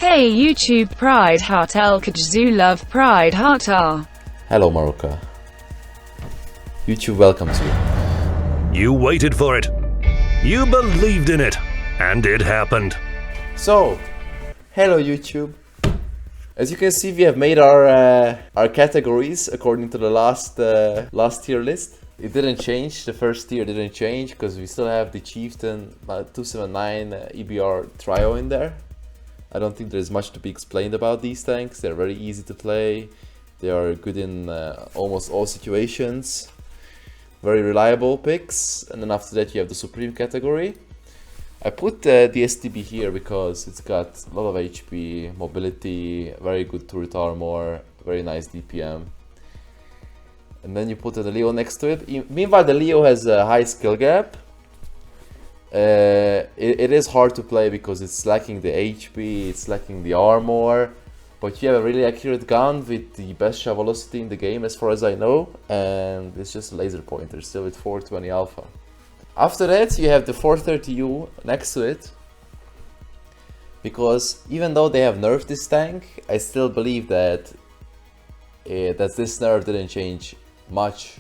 Hey YouTube Pride Heart El Kajzoo Love Pride Heart R. Hello Morocco. YouTube welcomes you. You waited for it. You believed in it. And it happened. So, hello YouTube. As you can see, we have made our categories according to the last tier list. It didn't change. The first tier didn't change because we still have the Chieftain 279 EBR trio in there. I don't think there's much to be explained about these tanks. They're very easy to play. They are good in almost all situations. Very reliable picks. And then after that you have the Supreme category. I put the STB here because it's got a lot of HP, mobility, very good turret armor, very nice DPM. And then you put the Leo next to it. Meanwhile, the Leo has a high skill gap. It is hard to play because it's lacking the HP, it's lacking the armor. But you have a really accurate gun with the best shot velocity in the game as far as I know. And it's just a laser pointer, still with 420 alpha. After that you have the 430U next to it. Because even though they have nerfed this tank, I still believe that this nerf didn't change much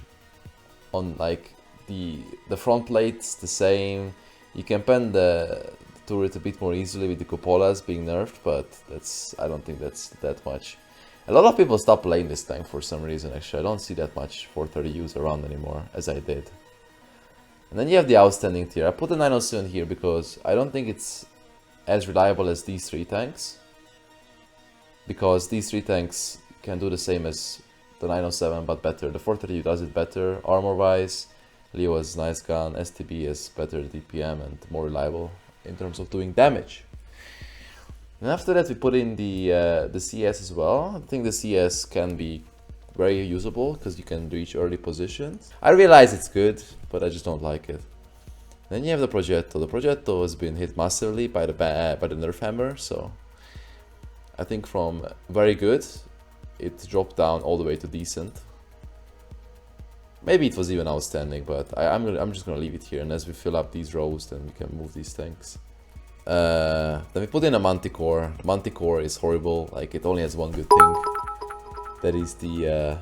on like the front plate's the same. You can pen the turret a bit more easily with the cupolas being nerfed, but I don't think that's that much. A lot of people stop playing this tank for some reason. Actually, I don't see that much 430Us around anymore as I did. And then you have the outstanding tier. I put the 907 here because I don't think it's as reliable as these three tanks. Because these three tanks can do the same as the 907 but better. The 430U does it better armor wise. Leo has nice gun, STB is better DPM and more reliable in terms of doing damage. And after that we put in the CS as well. I think the CS can be very usable because you can reach early positions. I realize it's good, but I just don't like it. Then you have the Progetto. The Progetto has been hit massively by the nerf hammer, so I think from very good it dropped down all the way to decent. Maybe it was even outstanding, but I'm just gonna leave it here, and as we fill up these rows then we can move these tanks. Then we put in a Manticore. Manticore is horrible, like it only has one good thing. That is the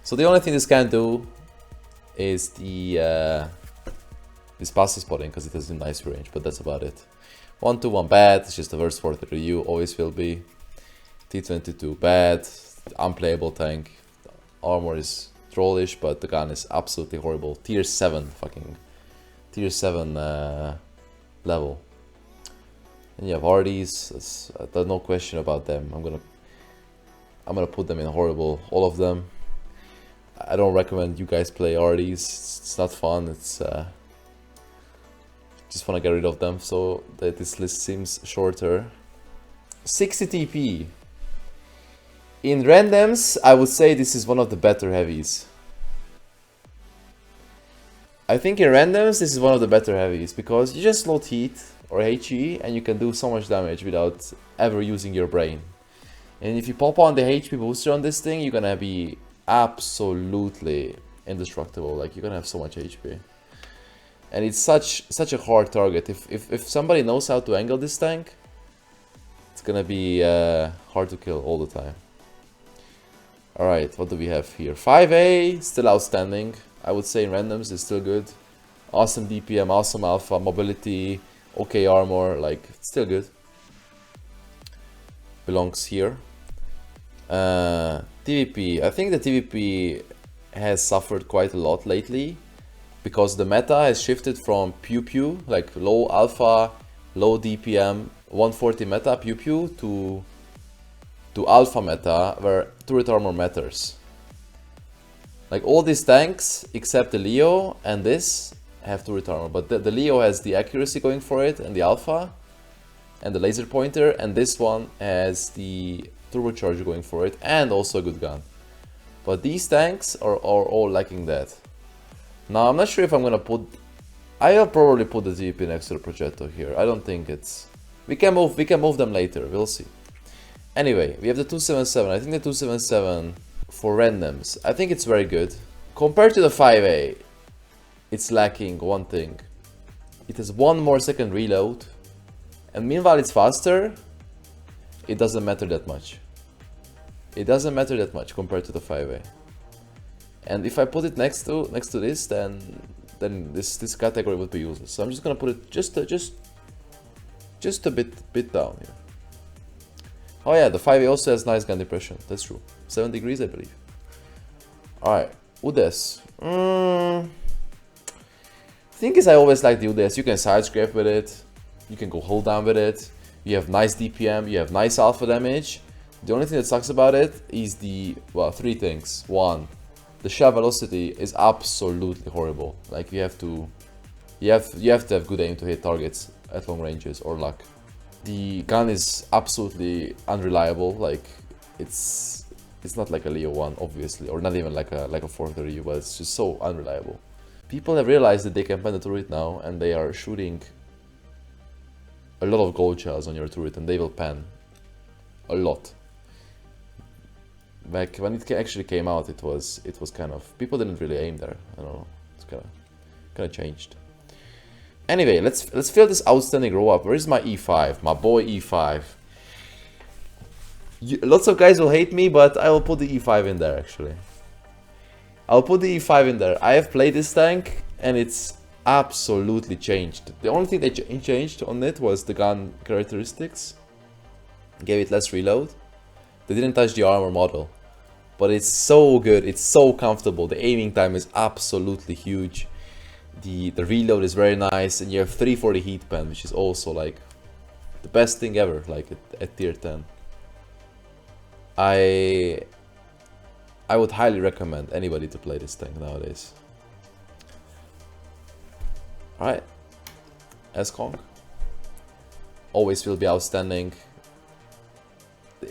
so the only thing this can do is this passive spotting because it has a nice range, but that's about it. 1-2-1 bad, it's just the worst 430U, always will be. T22 bad, unplayable tank. Armor is trollish, but the gun is absolutely horrible. Tier 7 fucking tier 7 level. And you have Hardys. There's no question about them. I'm gonna put them in horrible, all of them. I don't recommend you guys play Hardys. It's not fun. It's just wanna get rid of them so that this list seems shorter. 60 TP. In randoms, I would say this is one of the better heavies. I think in randoms, this is one of the better heavies because you just load heat or HE and you can do so much damage without ever using your brain. And if you pop on the HP booster on this thing, you're gonna be absolutely indestructible. Like, you're gonna have so much HP. And it's such a hard target. If somebody knows how to angle this tank, it's gonna be hard to kill all the time. Alright, what do we have here? 5A, still outstanding. I would say in randoms it's still good. Awesome DPM, awesome alpha, mobility, okay armor, like, it's still good. Belongs here. TVP, I think the TVP has suffered quite a lot lately because the meta has shifted from pew pew, like low alpha, low DPM, 140 meta pew pew to alpha meta where turret armor matters. Like all these tanks except the Leo and this have turret armor, but the Leo has the accuracy going for it and the alpha and the laser pointer, and this one has the turbocharger going for it and also a good gun. But these tanks are all lacking that. Now I'm not sure if I'm gonna put, I'll probably put the TVP next to the Progetto here. I don't think it's, we can move them later, we'll see. Anyway, we have the 277. I think the 277 for randoms, I think it's very good. Compared to the 5A, it's lacking one thing. It has 1 more second reload. And meanwhile it's faster, it doesn't matter that much. It doesn't matter that much compared to the 5A. And if I put it next to this, then this category would be useless. So I'm just gonna put it just a bit down here. Oh yeah, the 5A also has nice gun depression. That's true. 7 degrees, I believe. All right, UDES. Thing is, I always like the UDES. You can side scrape with it. You can go hold down with it. You have nice DPM. You have nice alpha damage. The only thing that sucks about it is the, well, 3 things. 1, the shell velocity is absolutely horrible. Like you have to have good aim to hit targets at long ranges or luck. The gun is absolutely unreliable. Like it's not like a Leo 1, obviously, or not even like a 430, but it's just so unreliable. People have realized that they can pen the turret now, and they are shooting a lot of gold shells on your turret, and they will pan a lot. Back when it actually came out, it was kind of, people didn't really aim there. I don't know, it's kind of changed. Anyway, let's fill this outstanding row up. Where is my E5, my boy E5? Lots of guys will hate me, but I will put the E5 in there actually. I'll put the E5 in there. I have played this tank and it's absolutely changed. The only thing that changed on it was the gun characteristics. Gave it less reload. They didn't touch the armor model. But it's so good, it's so comfortable. The aiming time is absolutely huge. The reload is very nice, and you have 340 heat pen, which is also like the best thing ever, like at tier 10. I would highly recommend anybody to play this tank nowadays. Alright, S-Kong. Always will be outstanding.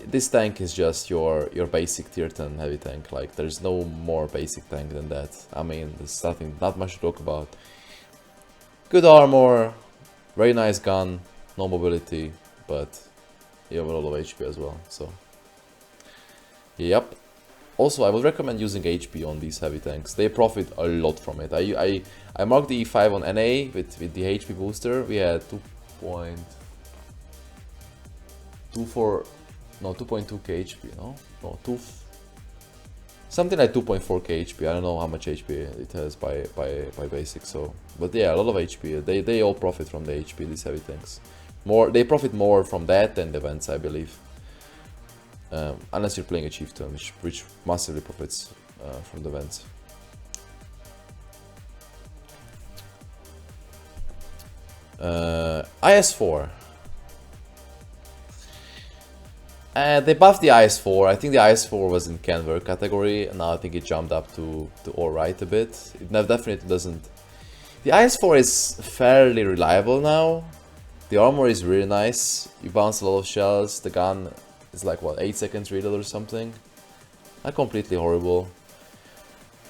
This tank is just your basic tier 10 heavy tank. Like there's no more basic tank than that. I mean, there's not much to talk about. Good armor, very nice gun, no mobility, but you have a lot of HP as well. So, yep. Also, I would recommend using HP on these heavy tanks. They profit a lot from it. I marked the E5 on NA with the HP booster. We had 2.24. No, 2.2k HP, no? No, something like 2.4k HP. I don't know how much HP it has by basic, so... But yeah, a lot of HP. They all profit from the HP, these heavy tanks. They profit more from that than the vents, I believe. Unless you're playing a chieftain, which massively profits from the vents. IS-4. They buffed the IS-4. I think the IS-4 was in can work category, and now I think it jumped up to alright a bit. It definitely doesn't. The IS-4 is fairly reliable now. The armor is really nice. You bounce a lot of shells. The gun is like what, 8 seconds reload or something. Not completely horrible,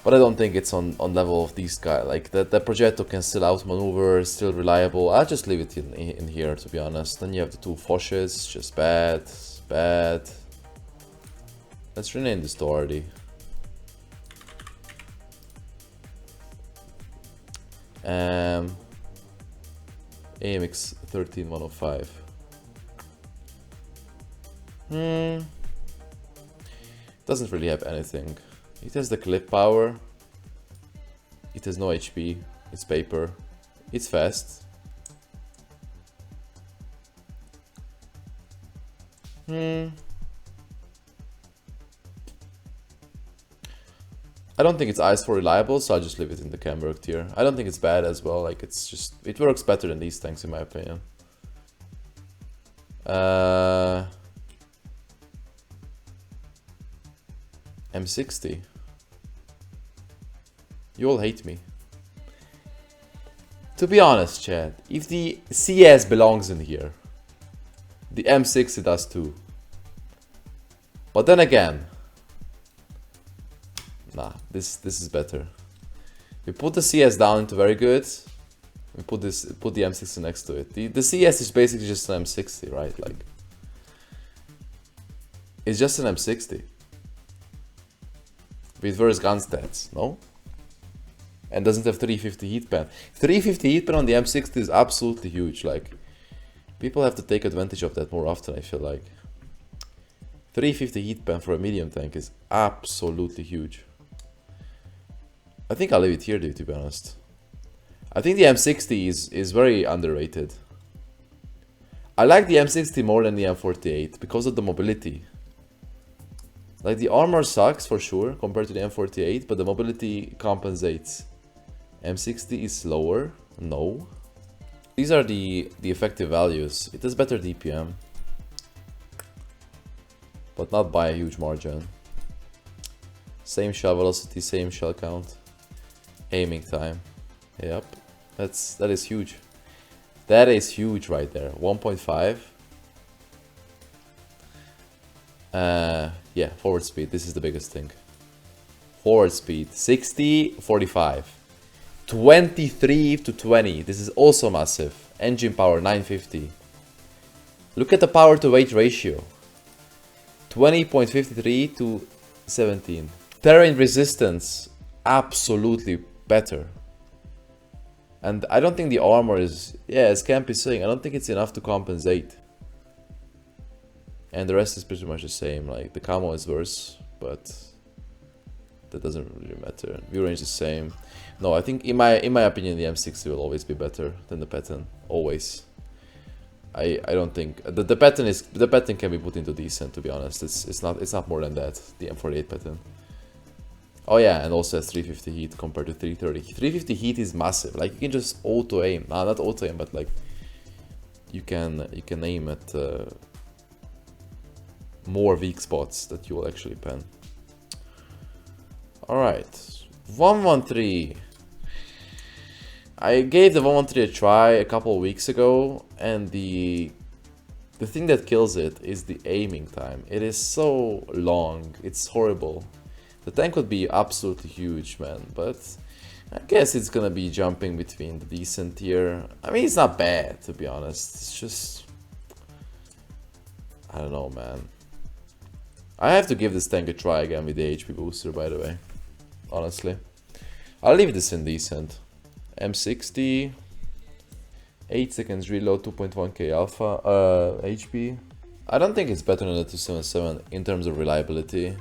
but I don't think it's on level of these guys. Like the projectile can still outmaneuver, still reliable. I'll just leave it in here, to be honest. Then you have the 2 Foshes, just bad. Bad. Let's rename this to RD. AMX 13105. Doesn't really have anything. It has the clip power. It has no HP. It's paper. It's fast. I don't think it's IS-4 reliable, so I'll just leave it in the Camberg tier. I don't think it's bad as well. Like it's just, it works better than these tanks in my opinion. M60. You all hate me. To be honest, Chad, if the CS belongs in here, the M60 does too. But then again, nah, this is better. We put the CS down into very good. We put the M60 next to it. The CS is basically just an M60, right? Like it's just an M60 with worse gun stats, no? And doesn't have 350 heat pen. 350 heat pen on the M60 is absolutely huge. Like people have to take advantage of that more often, I feel like. 350 heat pen for a medium tank is absolutely huge. I think I'll leave it here, dude, to be honest. I think the M60 is very underrated. I like the M60 more than the M48 because of the mobility. Like, the armor sucks for sure compared to the M48, but the mobility compensates. M60 is slower. No. These are the effective values. It has better DPM, but not by a huge margin. Same shell velocity, same shell count. Aiming time. Yep. That is huge. That is huge right there. 1.5. Yeah, forward speed. This is the biggest thing. Forward speed 60, 45. 23 to 20. This is also massive. Engine power 950. Look at the power to weight ratio. 20.53 to 17. Terrain resistance absolutely better. And I don't think the armor is, yeah, as Camp is saying, I don't think it's enough to compensate. And the rest is pretty much the same. Like, the camo is worse, but that doesn't really matter. View range is the same. No, I think in my opinion the M60 will always be better than the Patton. Always. I don't think the Patton can be put into decent, to be honest. It's not more than that, the M48 Patton. Oh yeah, and also has 350 heat compared to 330. 350 heat is massive. Like, you can just auto aim. Nah, not auto aim, but like you can aim at more weak spots that you will actually pen. All right, 113. I gave the 113 a try a couple of weeks ago, and the thing that kills it is the aiming time. It is so long. It's horrible. The tank would be absolutely huge, man, but I guess it's gonna be jumping between the decent tier. I mean, it's not bad, to be honest. It's just, I don't know, man. I have to give this tank a try again with the HP booster, by the way. Honestly, I'll leave this in decent. M60, 8 seconds reload, 2.1k alpha, HP. I don't think it's better than the 277 in terms of reliability.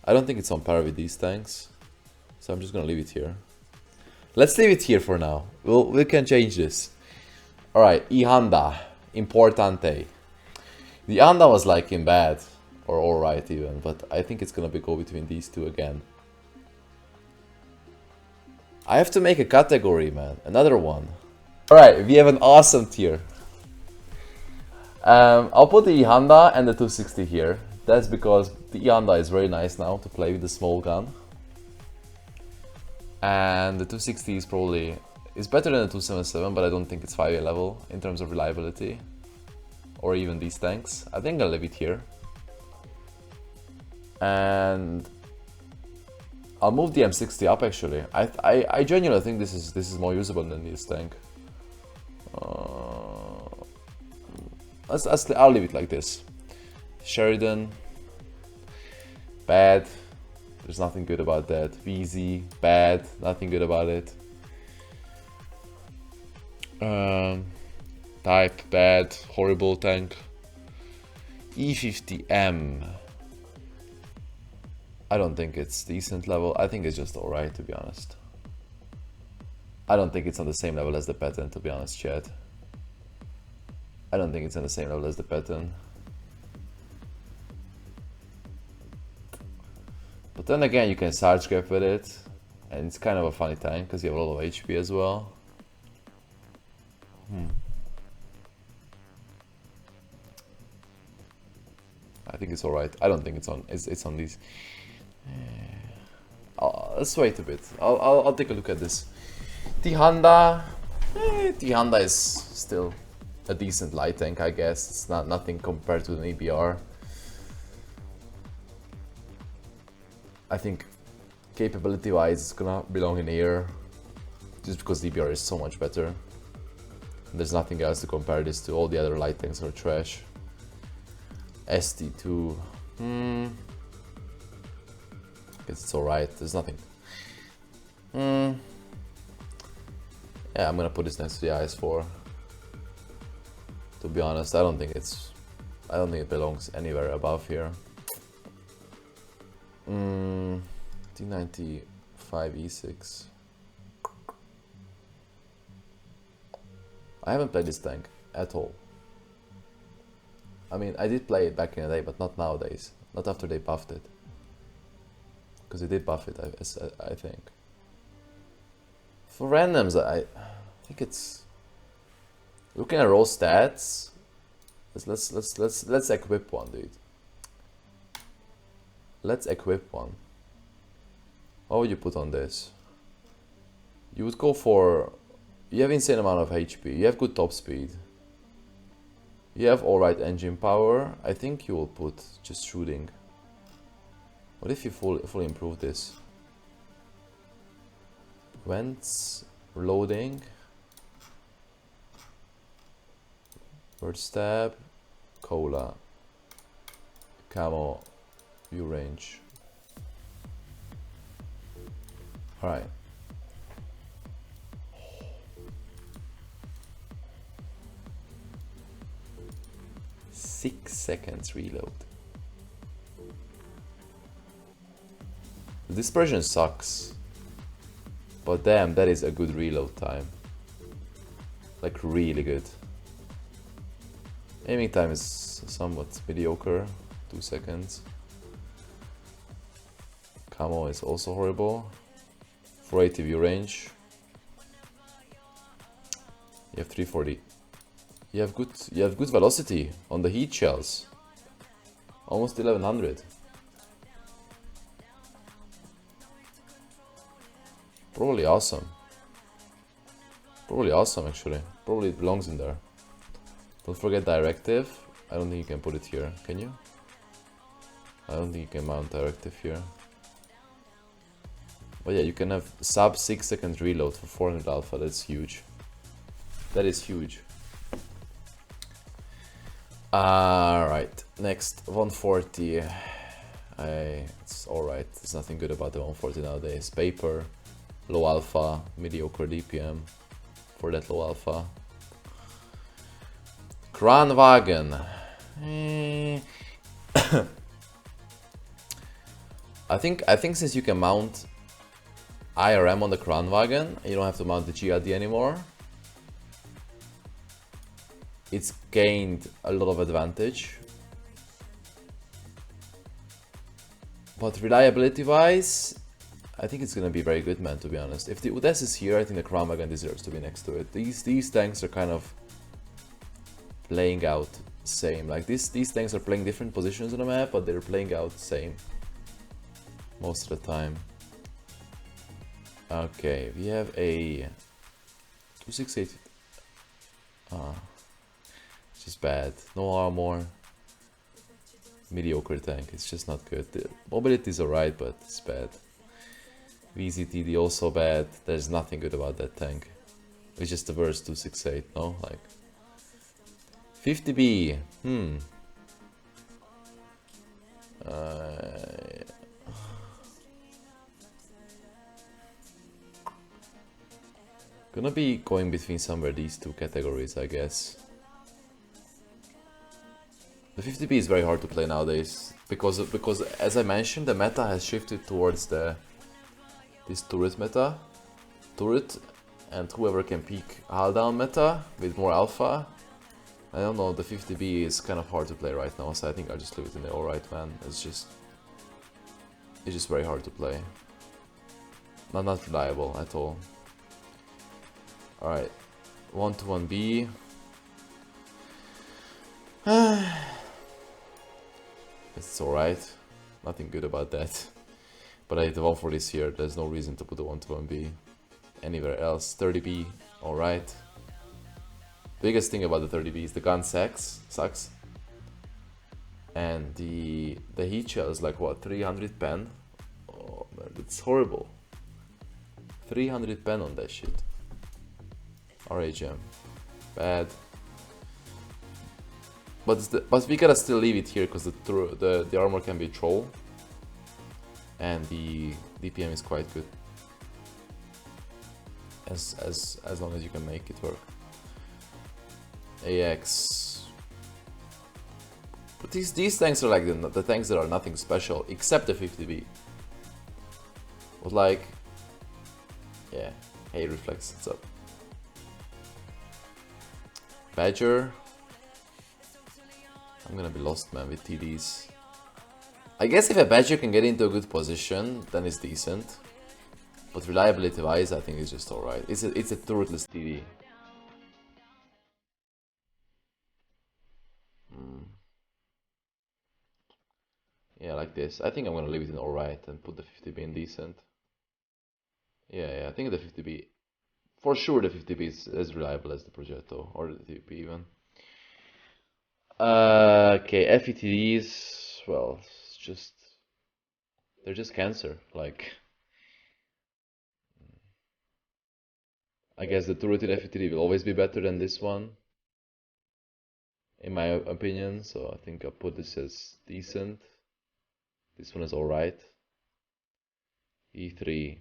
I don't think it's on par with these tanks, so I'm just gonna leave it here. Let's leave it here for now. We can change this. All right, E-Honda, Importante. The Honda was like in bad or all right even, but I think it's gonna go between these two again. I have to make a category, man. Another one. Alright, we have an awesome tier. I'll put the E-Honda and the 260 here. That's because the E-Honda is very nice now to play with the small gun. And the 260 is better than the 277, but I don't think it's 5A level in terms of reliability. Or even these tanks. I think I'll leave it here. And I'll move the M60 up actually. I genuinely think this is more usable than this tank. I'll leave it like this. Sheridan, bad. There's nothing good about that. VZ, bad. Nothing good about it. Type, bad. Horrible tank. E50M. I don't think it's decent level. I think it's just alright, to be honest. I don't think it's on the same level as the Patton, to be honest, chat. I don't think it's on the same level as the Patton. But then again, you can Sidescrape with it. And it's kind of a funny tank, because you have a lot of HP as well. I think it's alright. I don't think it's on these. Let's wait a bit. I'll take a look at this. The Honda is still a decent light tank, I guess. It's nothing compared to an EBR. I think capability wise it's gonna belong in air, just because the EBR is so much better. There's nothing else to compare this to. All the other light tanks are trash. ST2, guess it's alright. There's nothing. Yeah, I'm gonna put this next to the IS4. To be honest, I don't think it's I don't think it belongs anywhere above here. D95 E6. I haven't played this tank at all. I mean, I did play it back in the day, but not nowadays. Not after they buffed it. Because they did buff it, I think. For randoms, I think it's... Looking at raw stats, let's equip one, dude. Let's equip one. What would you put on this? You would go for... You have insane amount of HP, you have good top speed. You have alright engine power. I think you will put just shooting. What if you fully improve this? Vents, loading, bird stab, cola, camo, view range. Alright. Six seconds reload. The dispersion sucks, but damn, that is a good reload time. Like really good. Aiming time is somewhat mediocre, 2 seconds. Camo is also horrible. 480 view range. You have 340. You have good velocity on the heat shells. Almost 1100. Probably awesome. Probably awesome actually. Probably it belongs in there. Don't forget directive. I don't think you can put it here, can you? I don't think you can mount directive here. But yeah, you can have sub 6 second reload for 400 alpha. That's huge. That is huge. Alright, next 140. It's alright. There's nothing good about the 140 nowadays. Paper, low alpha, mediocre DPM for that low alpha. Kranwagen. I think since you can mount IRM on the Kranwagen, you don't have to mount the GLD anymore. It's gained a lot of advantage. But reliability wise, I think it's gonna be very good, man, to be honest. If the UDES is here, I think the Kranwagen deserves to be next to it. These tanks are kind of playing out same. Like these tanks are playing different positions on the map, but they're playing out same most of the time. Okay, we have a 268. It's just bad. No armor. Mediocre tank. It's just not good. The mobility is alright, but it's bad. VZTD also bad. There's nothing good about that tank. It's just the worst 268, no? Like 50B. Gonna be going between somewhere these two categories, I guess. The 50B is very hard to play nowadays because as I mentioned, the meta has shifted towards this turret meta, and whoever can peak hull down meta with more alpha. I don't know, the 50B is kind of hard to play right now, so I think I'll just leave it in the alright, man. It's just very hard to play. Not reliable at all. Alright, 121B. It's alright. Nothing good about that. But I have the 140s here, there's no reason to put the 121B anywhere else. 30B, alright. Biggest thing about the 30B is the gun sucks. And the heat shell is like what, 300 pen? Oh man, it's horrible. 300 pen on that shit. RHM, bad. But we gotta still leave it here because the armor can be troll, and the DPM is quite good. As long as you can make it work. AX, But these tanks are like the tanks that are nothing special except the 50B. But like, yeah. Hey Reflex, what's up? Badger. I'm gonna be lost, man, with TDs. I guess if a Badger can get into a good position, then it's decent. But reliability wise, I think it's just alright. It's a turretless TD. Yeah, like this. I think I'm gonna leave it in alright and put the 50B in decent. Yeah, I think the 50B, for sure the 50B is as reliable as the Progetto, or the TP even. Okay, FETDs, well, it's just, they're just cancer, like, I guess the turreted FETD will always be better than this one, in my opinion, so I think I'll put this as decent. This one is alright. E3.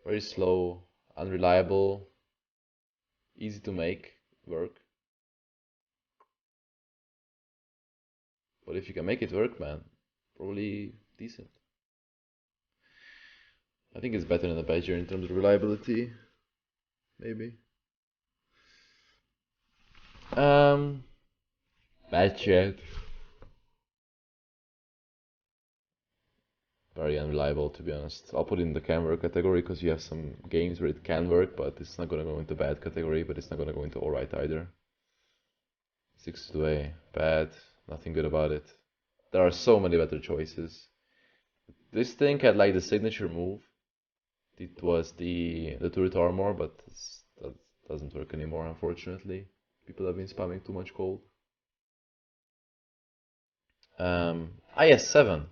Very slow, unreliable, easy to make work. But if you can make it work, man, probably decent. I think it's better than the Badger in terms of reliability. Maybe. Badger. Very unreliable, to be honest. I'll put it in the can work category because you have some games where it can work, but it's not gonna go into bad category, but it's not gonna go into alright either. 6-2A, bad, nothing good about it. There are so many better choices. This thing had like the signature move. It was the turret armor, but that doesn't work anymore, unfortunately. People have been spamming too much gold. IS-7.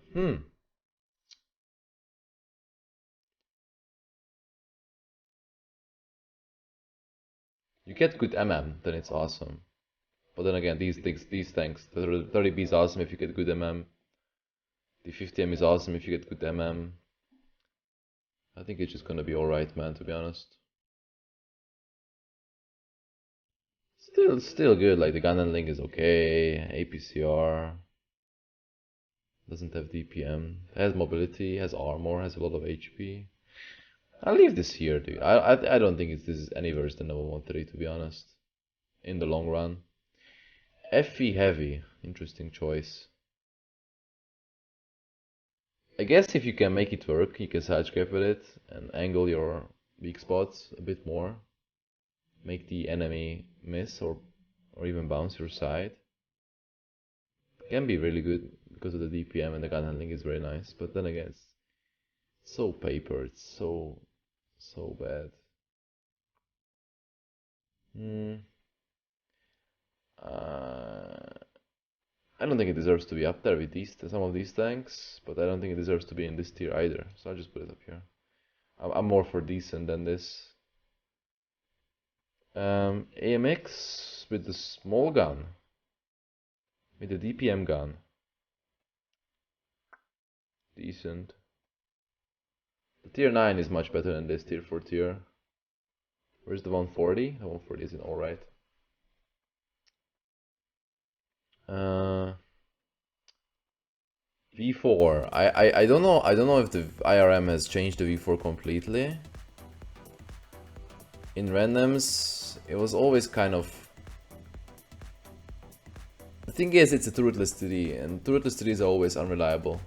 You get good MM, then it's awesome. But then again, these tanks, the 30B is awesome if you get good MM. The 50M is awesome if you get good MM. I think it's just gonna be alright, man, to be honest. Still good, like the gun handling is okay, APCR. Doesn't have DPM, has mobility, has armor, has a lot of HP. I'll leave this here, dude. I don't think this is any worse than the 113, to be honest. In the long run. FE heavy, interesting choice. I guess if you can make it work, you can sidescrape with it and angle your weak spots a bit more. Make the enemy miss or even bounce your side. Can be really good because of the DPM, and the gun handling is very nice. But then again, it's so papered, so bad. I don't think it deserves to be up there with some of these tanks, but I don't think it deserves to be in this tier either. So I'll just put it up here. I'm more for decent than this. AMX with the small gun, with the DPM gun. Decent. The tier 9 is much better than this tier 4 tier. Where's the 140? The 140 is in alright. V4. I don't know. I don't know if the IRM has changed the V4 completely. In randoms, it was always kind of. The thing is, it's a turretless TD, and turretless TDs are always unreliable.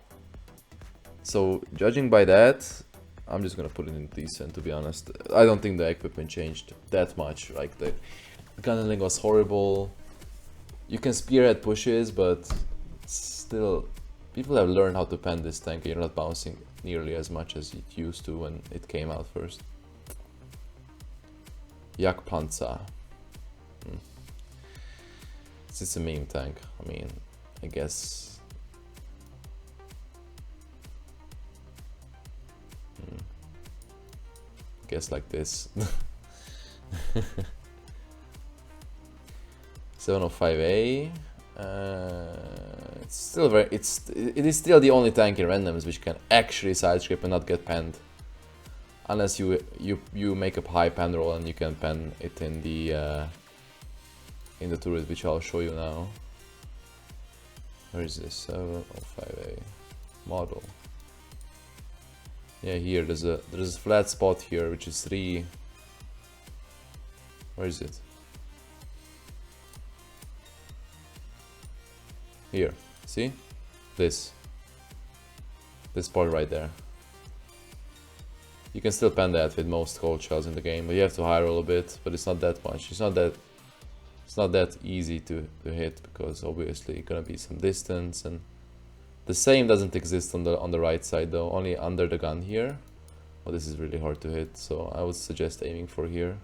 So judging by that, I'm just gonna put it in decent, to be honest. I don't think the equipment changed that much. Like the gun handling was horrible. You can spearhead pushes, but still, people have learned how to pen this tank, and you're not bouncing nearly as much as it used to when it came out first. Yak Panzer. It's just a meme tank. I mean, I guess. Guess like this. 705A. It's still very. It is still the only tank in randoms which can actually sidescrape and not get penned, unless you make a high pen roll and you can pen it in the in the turret, which I'll show you now. Where is this? 705A model. Yeah, here there's a flat spot here, which is 3. Where is it? Here, see? This part right there. You can still pen that with most cold shells in the game, but you have to high roll a bit, but it's not that much. It's not that easy to hit, because obviously gonna be some distance, and the same doesn't exist on the right side though, only under the gun here. Well, this is really hard to hit, so I would suggest aiming for here.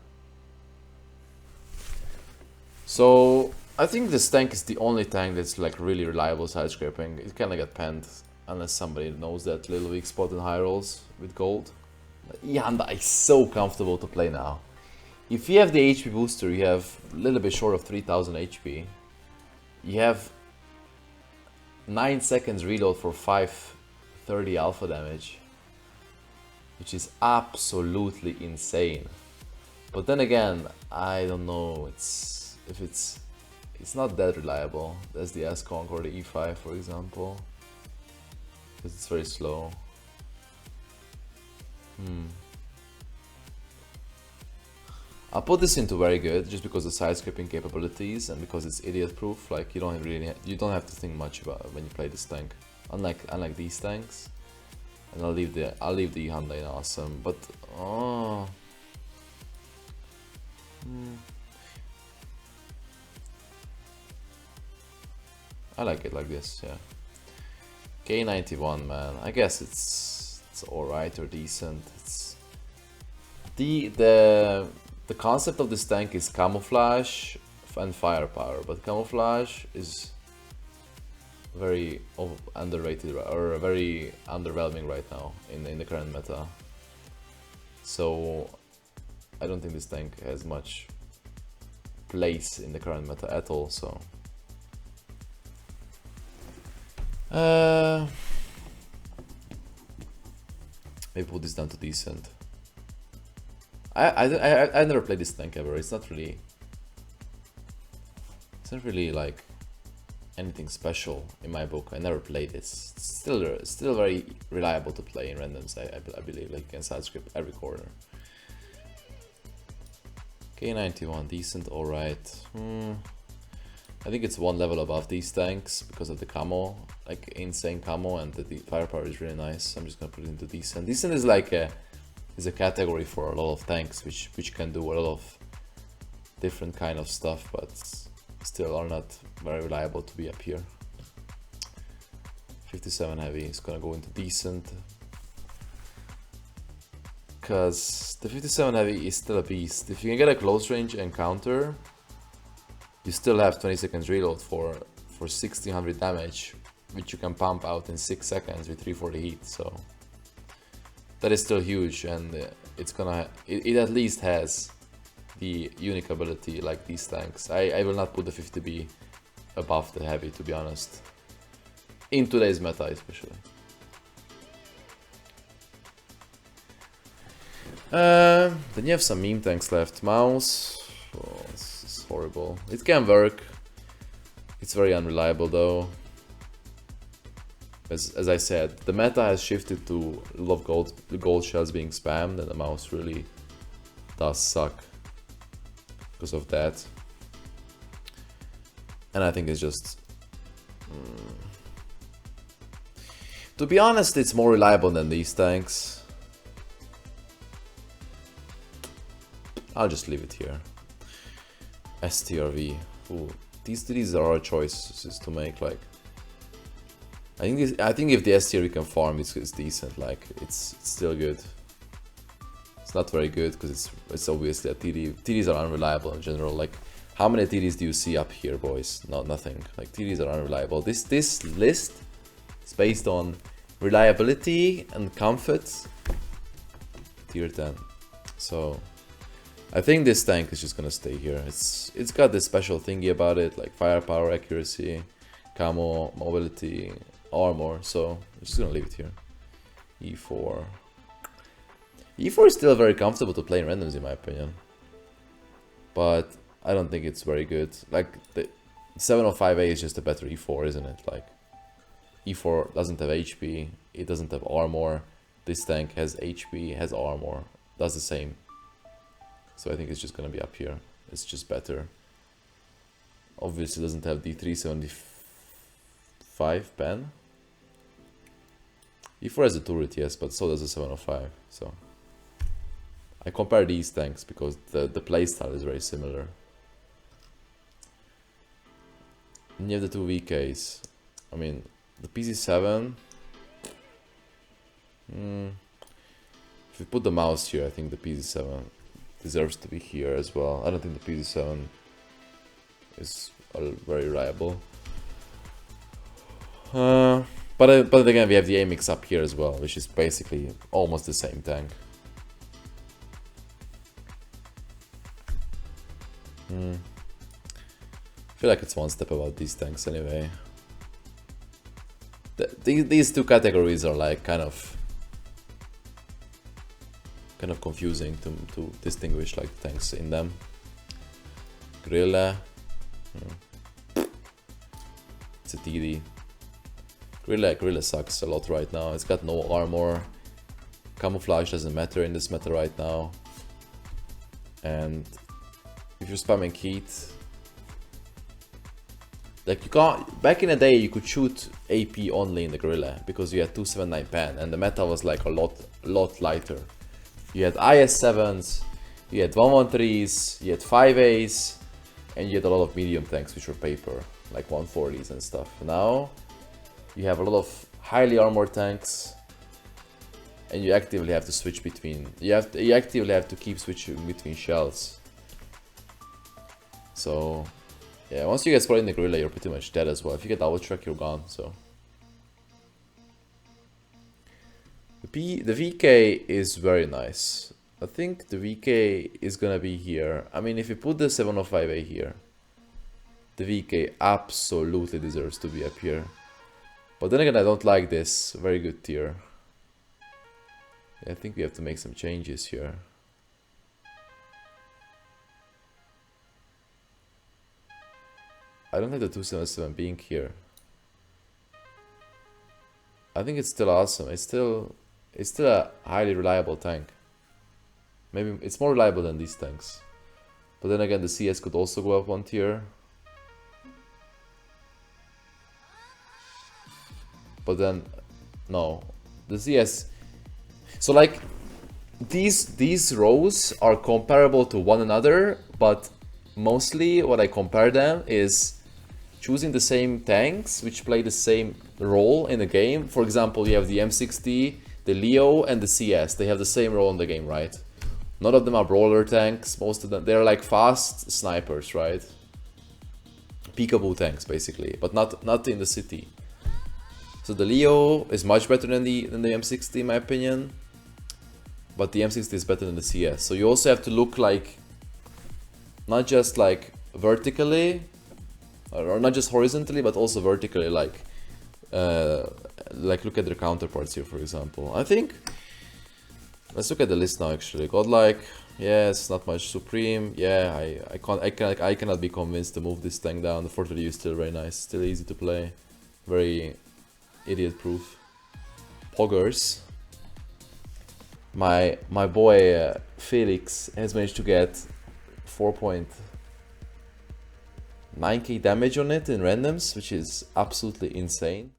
So I think this tank is the only tank that's like really reliable side scraping. It cannot get penned unless somebody knows that little weak spot in high rolls with gold. But Yanda is so comfortable to play now. If you have the HP booster, you have a little bit short of 3000 HP. You have 9 seconds reload for 530 alpha damage, which is absolutely insane. But then again, I don't know it's not that reliable. That's the S-Conk or the E5, for example, because it's very slow. I'll put this into very good just because of the side scraping capabilities and because it's idiot proof. Like you don't have to think much about it when you play this tank, unlike these tanks. And I'll leave the Hyundai in awesome, but I like it like this, yeah. K91, man. I guess it's alright or decent. It's the concept of this tank is camouflage and firepower, but camouflage is very underrated or very underwhelming right now in the current meta. So I don't think this tank has much place in the current meta at all. So maybe put this down to decent. I never played this tank ever. It's not really like anything special in my book. I never played this. It's still very reliable to play in randoms. I believe, like you can side script every corner. K91, decent, alright. I think it's one level above these tanks because of the camo, like insane camo, and the firepower is really nice. I'm just gonna put it into decent. Decent is like a category for a lot of tanks, which can do a lot of different kind of stuff, but still are not very reliable to be up here. 57 heavy is gonna go into decent, because the 57 heavy is still a beast. If you can get a close range encounter, you still have 20 seconds reload for 1600 damage, which you can pump out in 6 seconds with 340 heat. So that is still huge, and it at least has the unique ability like these tanks. I will not put the 50B above the heavy, to be honest, in today's meta especially. Then you have some meme tanks left. Mouse, oh, this is horrible. It can work. It's very unreliable though. As I said, the meta has shifted to a lot of gold shells being spammed, and the mouse really does suck because of that. And I think it's just... to be honest, it's more reliable than these tanks. I'll just leave it here. STRV. Ooh, these are our choices to make. Like, I think if the STRV can farm, it's decent. Like, it's still good. It's not very good because it's obviously a TD. TDs are unreliable in general. Like, how many TDs do you see up here, boys? Nothing. Like, TDs are unreliable. This list is based on reliability and comfort. Tier 10. So I think this tank is just gonna stay here. It's got this special thingy about it, like firepower, accuracy, camo, mobility, armor. So I'm just gonna leave it here. E4. E4 is still very comfortable to play in randoms, in my opinion. But I don't think it's very good. Like, the 705A is just a better E4, isn't it? Like, E4 doesn't have HP, it doesn't have armor. This tank has HP, has armor, does the same. So I think it's just gonna be up here. It's just better. Obviously doesn't have the 375 pen. E4 has a turret, yes, but so does the 705. So I compare these tanks because the playstyle is very similar. And you have the two VKs. I mean, the PC7. If you put the mouse here, I think the PC7 deserves to be here as well. I don't think the PC7 is very reliable. But again, we have the AMX up here as well, which is basically almost the same tank. I feel like it's one step above these tanks anyway. These two categories are like kind of confusing to distinguish like tanks in them. Gorilla, it's a TD. Gorilla sucks a lot right now. It's got no armor. Camouflage doesn't matter in this meta right now. And if you're spamming heat, like you can't. Back in the day, you could shoot AP only in the Gorilla because you had 279 pen, and the meta was like a lot lighter. You had IS7s, you had 113s, you had 5As, and you had a lot of medium tanks which were paper, like 140s and stuff. Now you have a lot of highly armored tanks, and you actively have to switch between. You actively have to keep switching between shells. So yeah, once you get spotted in the Gorilla, you're pretty much dead as well. If you get double track, you're gone. So the VK is very nice. I think the VK is gonna be here. I mean, if you put the 705A here, the VK absolutely deserves to be up here. But then again, I don't like this. Very good tier. Yeah, I think we have to make some changes here. I don't have the 277 being here. I think it's still awesome. It's still a highly reliable tank. Maybe it's more reliable than these tanks. But then again, the CS could also go up one tier. But then, no, the CS. So like, these rows are comparable to one another, but mostly what I compare them is choosing the same tanks which play the same role in the game. For example, you have the M60, the Leo, and the CS. They have the same role in the game, right? None of them are brawler tanks. Most of them, they're like fast snipers, right? Peekaboo tanks, basically, but not in the city. So the Leo is much better than the M60 in my opinion, but the M60 is better than the CS. So you also have to look like, not just like vertically, or not just horizontally, but also vertically, like look at their counterparts here, for example. I think, let's look at the list now actually. Godlike, yes, not much. Supreme, yeah, I cannot be convinced to move this tank down. The Fort is still very nice, still easy to play, very idiot proof. Poggers. My boy Felix has managed to get 4.9k damage on it in randoms, which is absolutely insane.